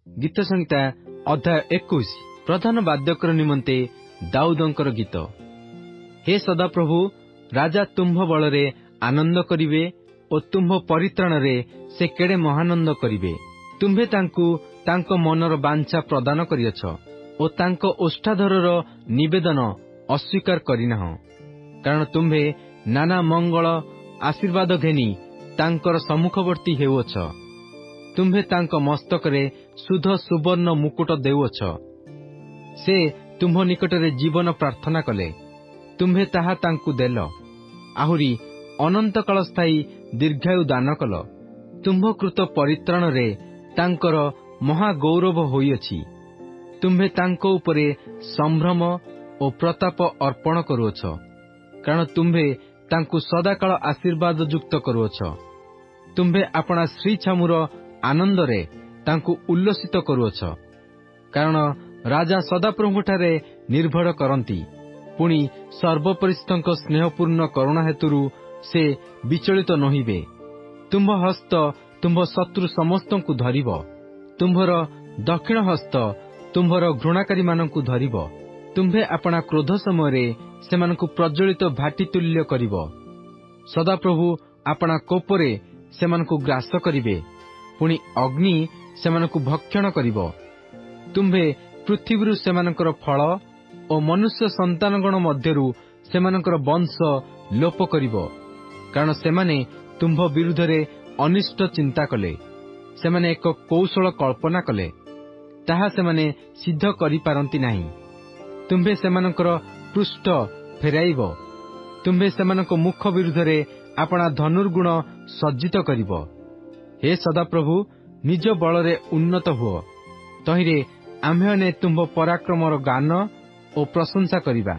गीत संहिता अध्याय 21 प्रधान वाद्यकर निमंते दाऊदंकर गीत। हे सदाप्रभु, राजा तुम्भ बलरे आनंद करिवे ओ तुम्भ परित्राणरे से केड़े महानंद करिवे। तुम्भे तांकु तांको मनर बांछा प्रदान करियछ ओ तांको ओष्ठाधरर निवेदन अस्वीकार करिनाह। कारण तुम्भे नाना मंगल आशीर्वाद घेनी तांकर सम्मुखवर्ती हेउछ। तुम्भे तांको मस्तकरे शुद्ध सुवर्ण मुकुट देउछ। से तुम्भ निकटरे जीवन प्रार्थना कले, तुम्भे ताहा तांकु देल। आहुरी अनंत काल स्थायी दीर्घायु दान कल। तुम्भकृत परित्राणरे तांकर महागौरव होइअछि। तुम्भे तांको उपरे संभ्रम ओ प्रताप अर्पण करुअछ। कारण तुम्भे तांकु सदाकाल आशीर्वाद युक्त करुअछ। तुम्भे आपणा श्री छामुर आनंदरे तांकु उल्लसित करुअछ। कारण राजा सदाप्रभुठारे निर्भर करती, पुणी सर्वपरिस्थक स्नेहपूर्ण करुणा हेतुरु से विचलित नहिबे। तुम्भ हस्त तुम्भ शत्रु समस्तंकु धरिब। तुम्भर दक्षिण हस्त तुम्भर घृणाकारी मानंकु धरिब। तुम्भे आपणा क्रोध समयरे सेमानंकु प्रज्वलित भाटी तुल्य करिब। सदाप्रभु आपणा कोपरे सेमानंकु ग्रास करिवे, पुणी अग्नि सेमानंकु भक्षण करिब। तुम्भे पृथ्वीरु सेमानंकर फल ओ मनुष्य संतानगण मध्यरु सेमानंकर वंश लोप करिब। कारण सेमाने तुम्भ विरुद्धरे अनिष्ट चिंता कले। सेमाने एक कौशल कल्पना कले, ताहा सेमाने सिद्ध करि पारंती नाही। तुम्भे सेमानंकर पृष्ठ फेराइब। तुम्भे सेमानंको मुख विरुद्धरे आपणा धनुर्गुण सज्जित करिब। हे सदाप्रभु, निज बलरे उन्नत हुओ। तहिरे आम्भेने तुम्भ पराक्रमर गान ओ प्रशंसा करिबा।